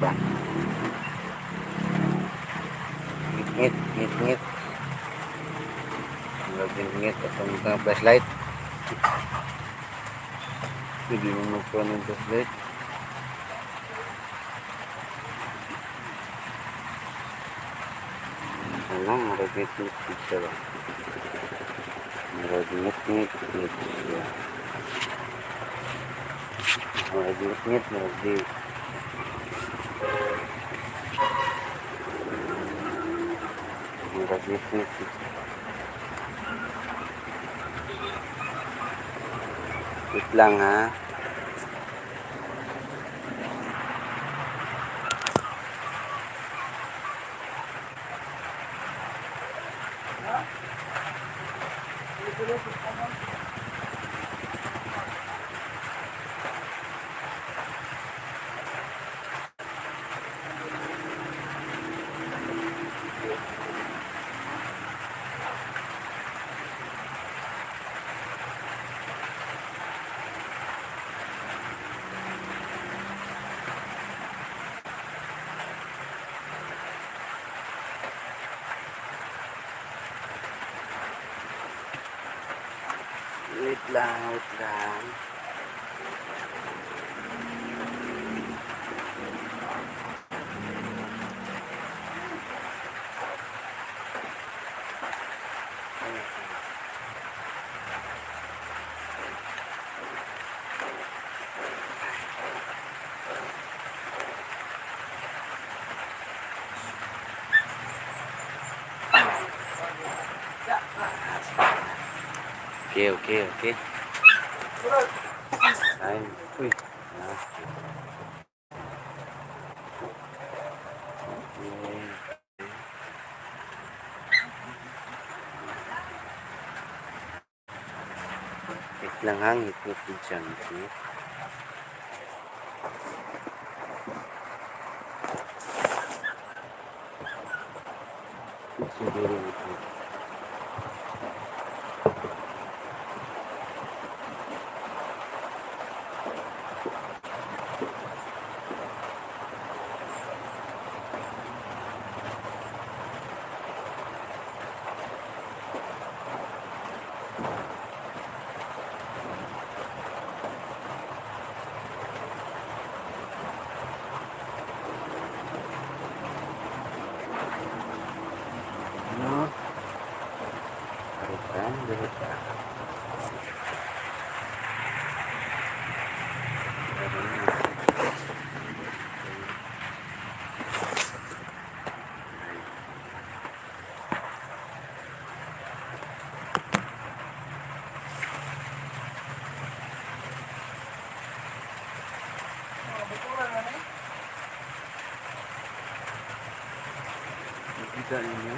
Ngit, ngit, ngit. Ngit atong flashlight. Hindi mo magkuha ng flashlight. Alam, maragit-ngit siya ba? Maragit-ngit siya. Maragit-ngit siya. Maragit-ngit siya. Wait lang ha. Wait lang. Okay. Ayun. Uy. Wait lang ha. Ngit dyan. Siguro ito. Kita ninyo.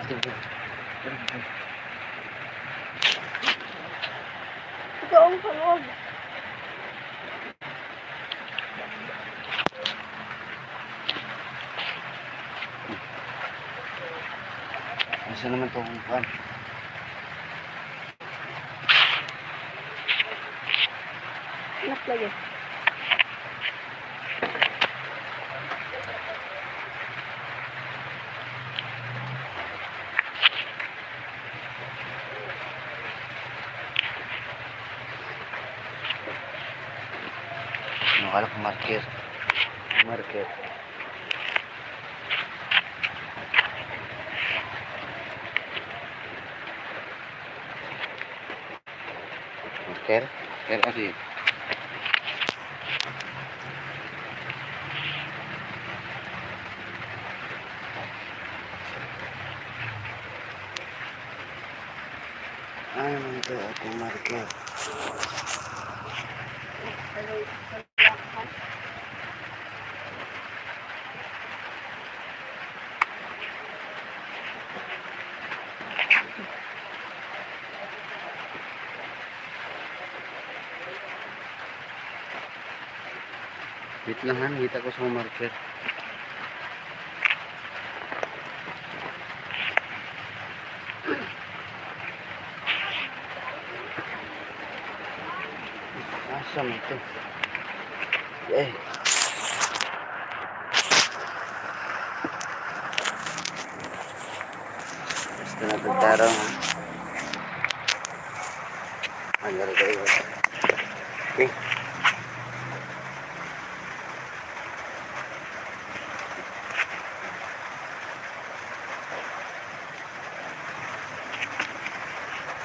Sige. Ito ang kalog. Asa naman ito kung kuhan? Anak lagi. Akala ko marker. Marker. Marker? Marker apa sih? Ano ito ako marker? Wait lang han, kita ko sa marker. Asam ito. Eh. Basta natagtarang ha. Hanggang kayo. Okay.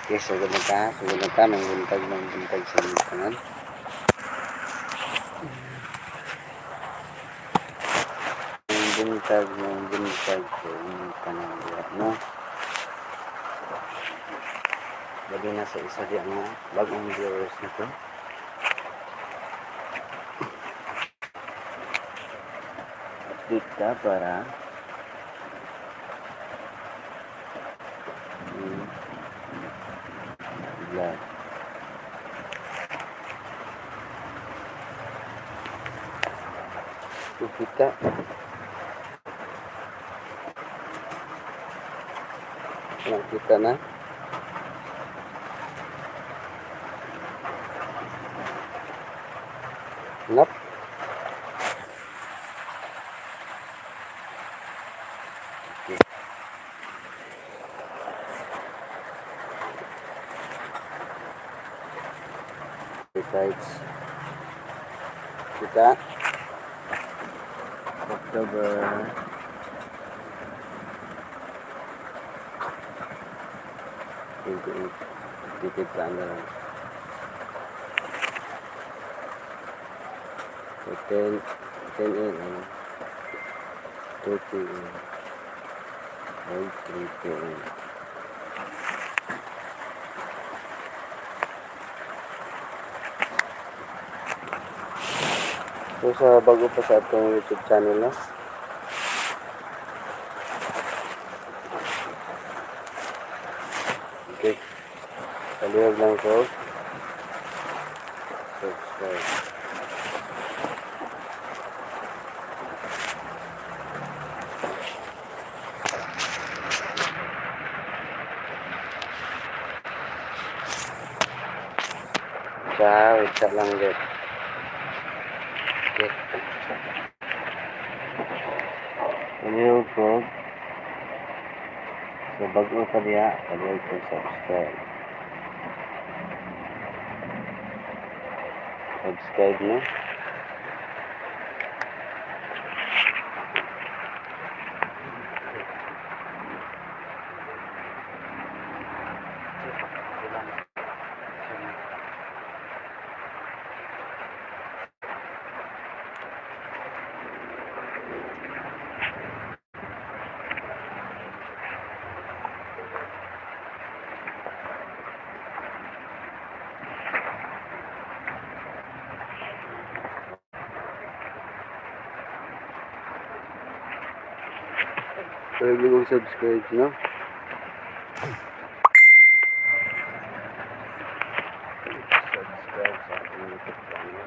Okay, sugod na ta, mangbuntag sa tangan. Mangbuntag sa tangan diha, no? Lagi na sa isa diya mga bagong viewers na to. Update ka para vlog. Kita kita na nap besides kita October 28 ticket tanggal 10 a.m. 2 p.m. 3 p.m. So sa bago pa sa atong YouTube channel na okay, palihog lang ko subscribe. Wait lang guys. Okay. Palihog ko so bago pa diya palihog ko subscribe no. Pwede mong subscribe, no? Subscribe sa aking YouTube channel.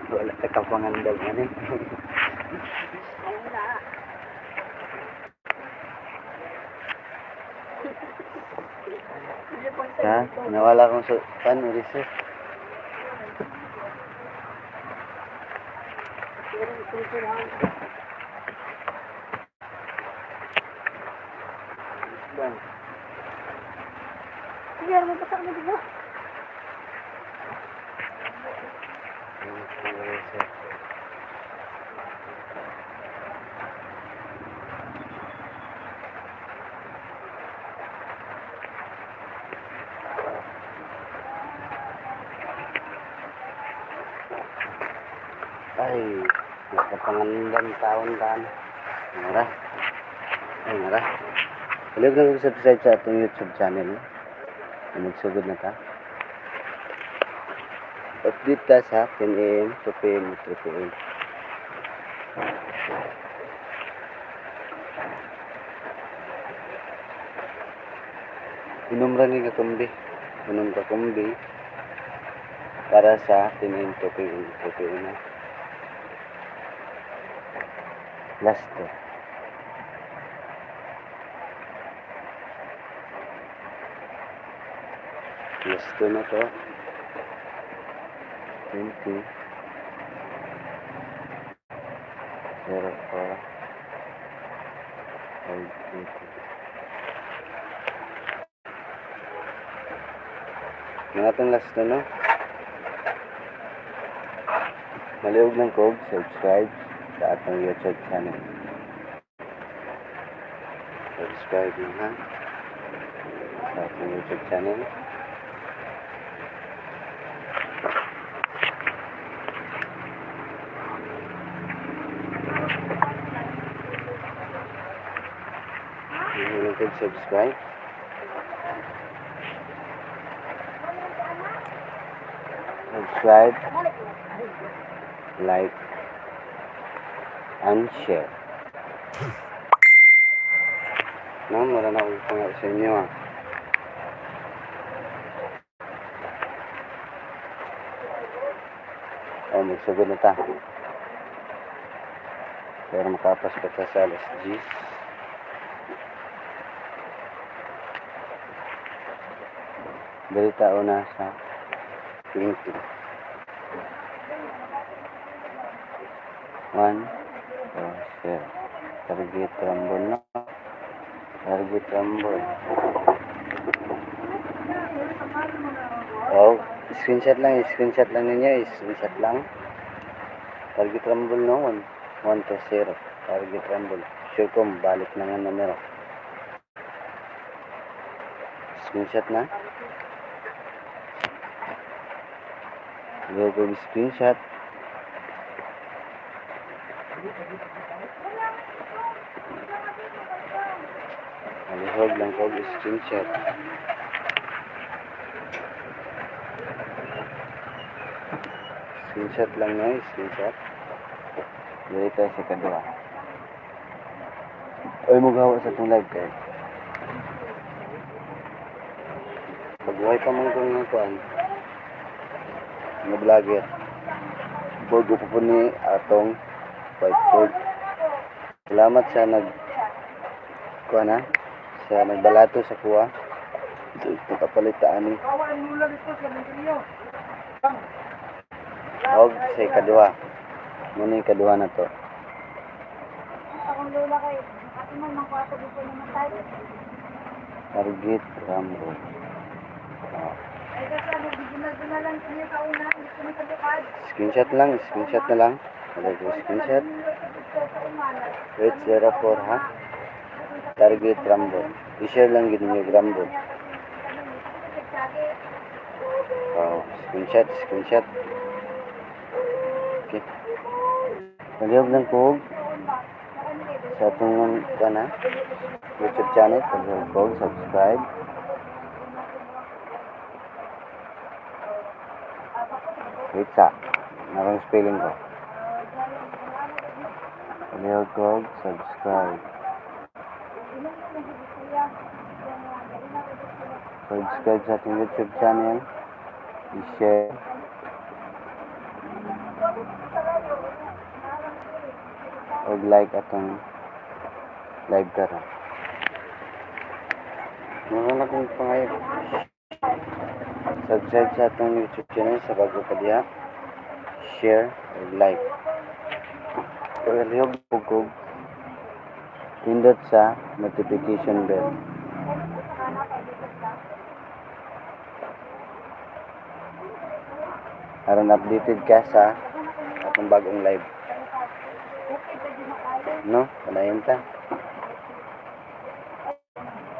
Wala ka kapangandal man eh. Ha? Nawala akong sa pan, reset. Bang. Sige, ano mo pasak mo dito? Ay, nakapangandan taon daan. Ngara. Ay, ngara. Huwag na mag-subscribe sa atong YouTube channel. Magsugod na ta. Update ta sa 10 AM, 2 PM, 3 PM. Inom ra ni kakumbi. Inom kakumbi para sa 10 AM, 2 PM, 3 PM na. Last to. Last to na to. 20. 04. 580. Mga itong last to, no? Maliog ng code, subscribe sa atong YouTube channel. Subscribe na ha sa atong YouTube channel. Subscribe. Subscribe, like, and share. Mura na akong pangal sa inyo ah. O, magsugod na ta. Pero makapas pa ta sa alas 10. Balita una sa LinkedIn. 1, 0. Target rumble na. Target rumble. Oh, screenshot lang ninyo. Screenshot lang. Target rumble no. 1 to 0. Target rumble. Sure ko, balik na nga numero. Screenshot na. Go screenshot. Alihog lang ko screenshot. Screenshot lang na, screenshot. Dito sa kadua. Oy, magawa sa itong live kayo. Pag-uwi pa mong itong nakuan. Mga vlogger. Bogo po ni atong whiteboard. Salamat sa kuha na. Sa nagbalato sa kuha. Ito kapalitaan ni. Og sa ikaduha. Muna yung ikaduha na to. Akong lola kay, ati man mangkwato dito naman tayo. Target rumble. Ay kasi mag-dinal lang niya sa una, gusto mo sa bukad. Screenshot na lang. Okay, screenshot. Wait, 04 ha. Target rumble. I-share lang gid niyo rumble. Wow, screenshot. Okay. Naliyog lang ko sa itong YouTube channel. Naliyog ko, subscribe. Wait sa. Narang spelling ko. Naliyog ko, subscribe. Subscribe sa ating YouTube channel. I-share. O like atong live karon. Mga kong pangayon. Subscribe sa atong YouTube channel sa bago pa diha. Share o like. Palihog pugog. Pindot sa notification bell. Aron updated ka sa atong bagong live. No? Padayon ta.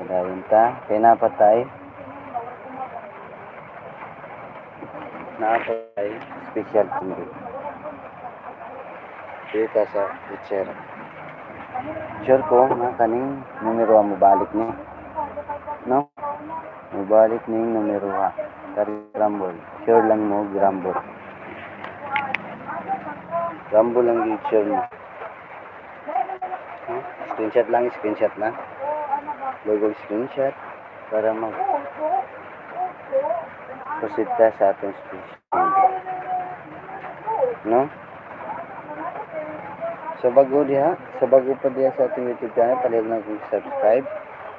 Padayon ta. Kaya napatay. Napatay. Special kundi. Dito sa teacher. Sure ko na kaning numero mo balik ni. No? Mubalik ning numero ha. Kari Rumble. Sure lang mo Rumble. Rumble lang yung sure mo. Screenshot lang, screenshot lang. Logo screenshot para mag proceed ka sa atong speech. No? Sa bago pa diha sa ating YouTube channel, palihog lang kung subscribe.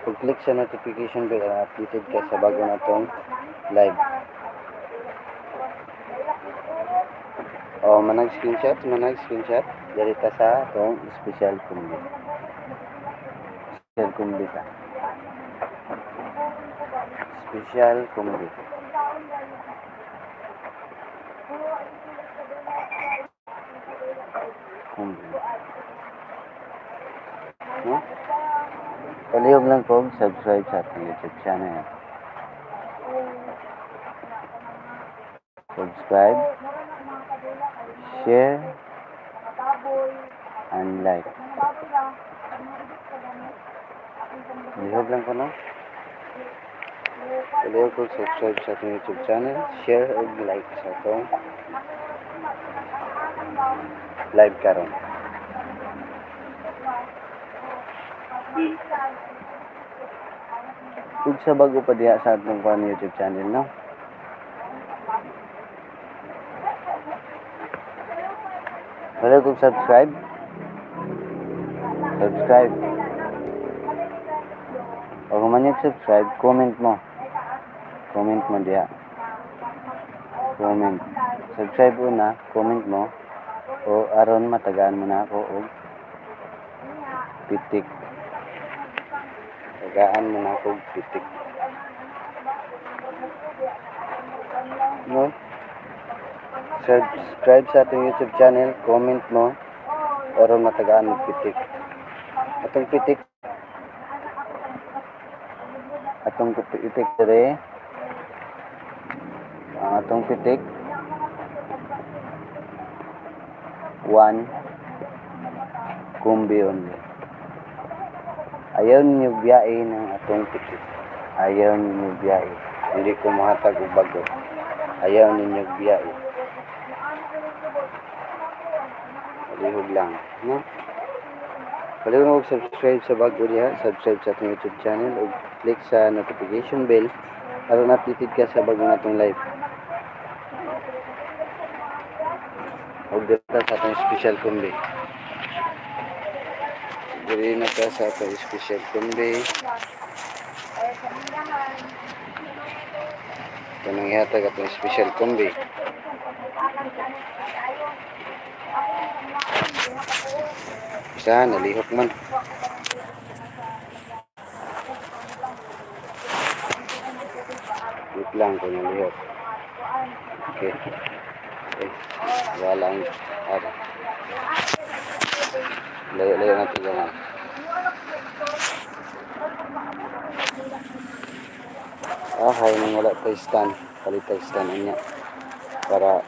Kung click sa notification bell, updated ka sa bago natong live. O, manag screenshot. Dali ta sa atong special kumbi. Special kumbi ka. Special kumbi. Kumbi. No? Palihog lang kung subscribe sa ating YouTube channel. Subscribe, share, and like. Palihog lang ko, no? Palihog kung subscribe sa ating YouTube channel, share, and like sa itong live karon. Kung sa bago pa diha sa atong YouTube channel, no? Wala kung subscribe. O kung man yung subscribe, comment mo. Comment mo diha. Comment. Subscribe mo na, comment mo. O aron matagaan mo na ako og pitik. Tagaan mo na ako og pitik. No? Subscribe sa ating YouTube channel, comment mo, aron matagaan mo pitik. Atong pitik dire. Ang atong pitik 1 kumbi only. Ayaw ninyo biyahe ng atong pitik. Ayaw ninyo biyahe. Hindi ko mahatag og bago. Ayaw ninyo biyahe. Palihog lang, no? Palihog mo subscribe sa bago diha, subscribe sa ating YouTube channel ug click sa notification bell aron updated ka sa bago natong live. Ug dito sa ating special kumbi. Diri na ka sa ating special kumbi. Kanang ihatag atong special kumbi. Isa, nalihok man. Wait lang kung nalihok. Okay. Wala ang ara. Layo-layo natin ganun. Hay nang wala tayo stand. Palit tayo stand niya. Para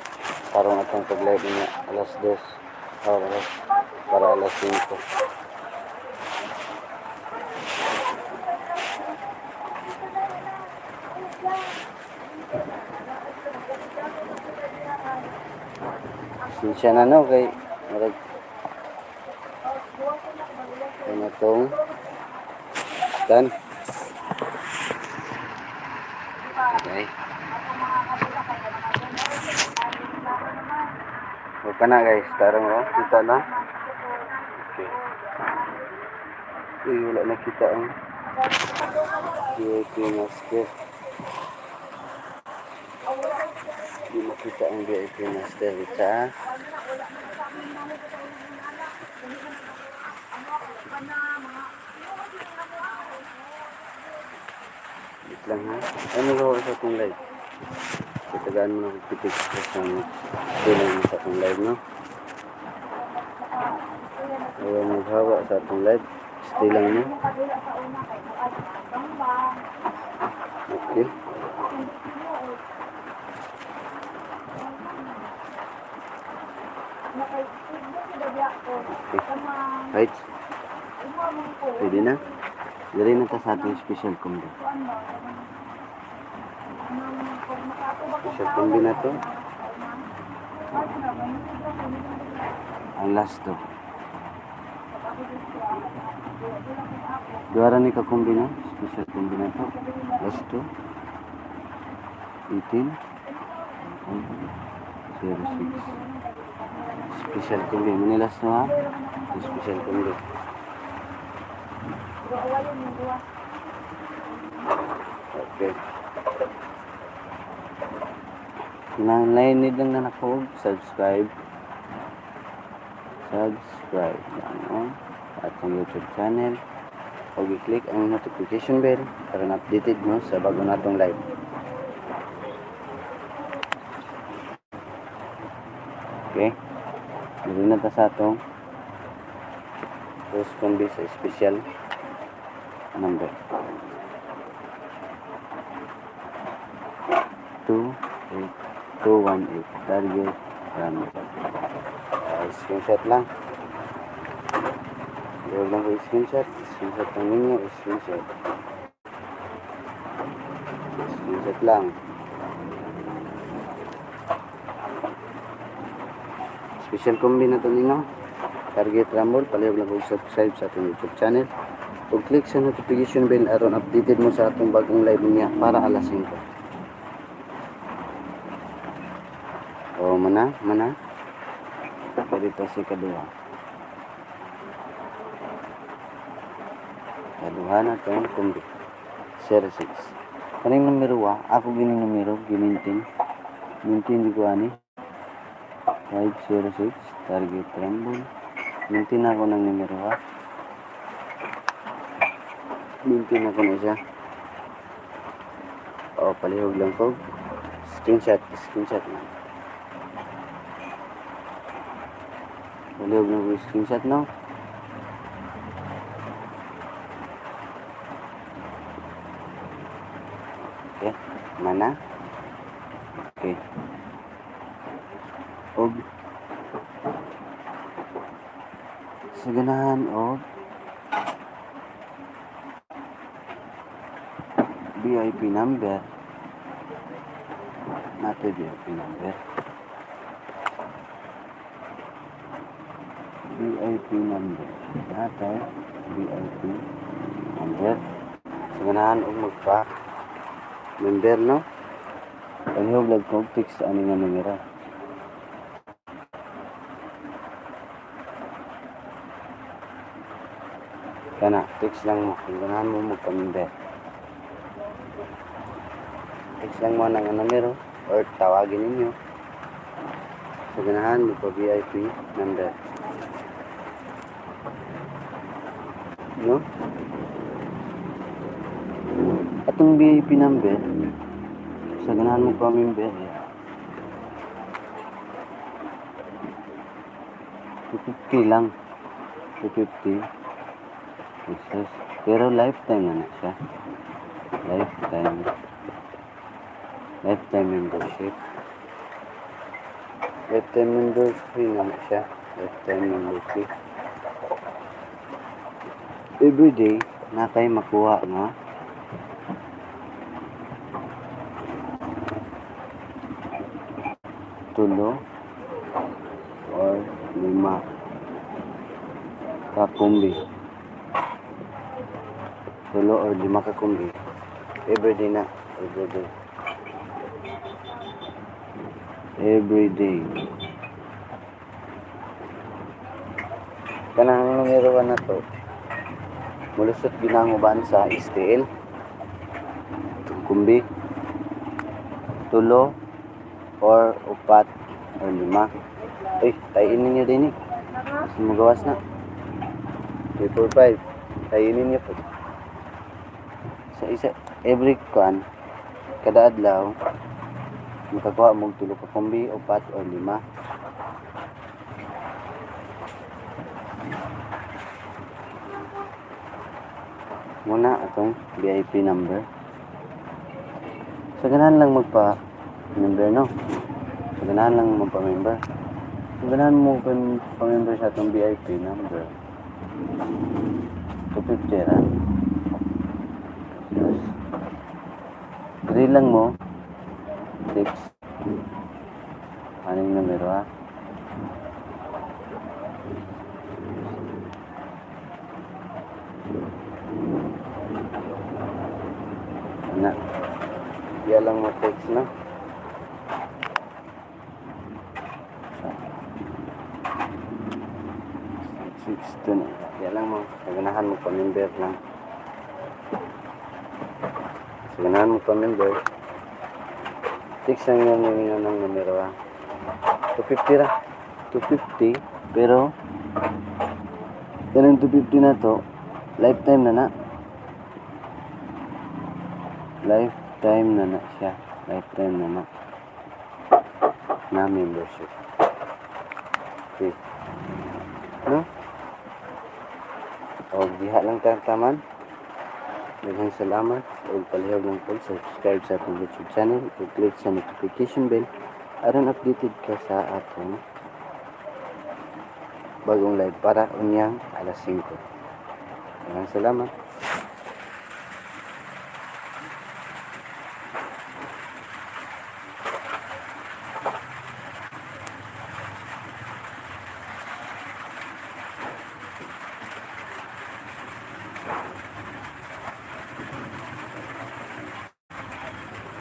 parang atong pag-live niya. Alas 2. Para alas 5. Sinsya na no kay marag ano tong stand. Okay. Okay na guys, tarong oh, kita na. Okay. Wala na kita ang VIP master. Di makita ang VIP master sa Wait lang ha. Ano ko sa itong live? Itagaan mo na kung pitik sa lang sa itong live, no? Ayaw maghawa sa itong live. Stay lang nyo. Okay. Right. Pwede na. Dari na ta sa ating special combo. Special combo na to. Ang last to. Duara ni ka combo na. Special combo na to. Last to. 18. 06. Special combo. Manilas to ha. Special combo. Okay. Lain lang na ako, subscribe lang sa atong YouTube channel. Huwag i-click ang notification bell para na-updated mo sa bago natong live. Okay. Dito na ta sa atong post combi sa special number 218 target run. Screenshot lang. Huwag lang ko screenshot lang ninyo, screenshot lang. Special combi na to ninyo. Target Rumble, palihog lang kong subscribe sa ating YouTube channel. Kung click sa notification bell aron updated mo sa atong bagong live niya para alas 5. O mana. Pwede pa si kaduha. Kaduha na itong kumbi. 06. Kaning numero ako gining numero, gimintin. Mintin di ko ani. 506, target Rumble. Mintin ako ng numero Mintin ako na siya. O, palihog lang po. Screenshot lang. Palihog lang po screenshot, no? Okay, mana? Okay. Og sa ganahan og VIP number natin VIP number natin VIP number sa ganahan og magpa member, no? Palihog lang kong text sa aning nga numero. Kana, text lang mo. Kung ganahan mo magpa-member. Text lang mo ng numero or tawagin ninyo. Sa ganahan mo VIP number. No? Atong VIP number, sa ganahan mo pa-member, 250 lang. 250 pesos. Pero lifetime na siya. Lifetime membership. Lifetime membership na siya. Lifetime membership. Everyday, na kayo makuha nga. Tulo or 5 kakumbi. Tulo or 5 kakumbi. Everyday na. Everyday. Kanang numero na to. Mulusot ginanguban sa STL. Kumbi. Tulo or 4 or 5. Ay, tayin ninyo din eh. Mas magawas na. 345. Kainin niyo po. Sa isa, every kuan, kada adlaw, makakuha mo tulo ka kombi, 4 o 5. Muna atong VIP number. Sa ganahan lang magpa-member, no? Sa ganahan lang magpa-member. Sa ganahan mo pa-member sa atong VIP number. 250 ra. Yes. Dili lang mo. 6. Anong numero ha? Na. Yan lang mo text na. Doon. Yan lang mo. Sa ganahan mo pa-member lang. Sa ganahan mo pa-member. Text lang yan ng numero ha. 250 ra. 250. Pero ganun 250 na to. Lifetime na na. Lifetime na na siya. Lifetime na na. Na membership. Okay. No? O diha lang taman. Daghang salamat. O palihog ng subscribe sa atong YouTube channel. I-click sa notification bell. Aron updated ka sa atong bagong live para unyang alas 5. Daghang salamat.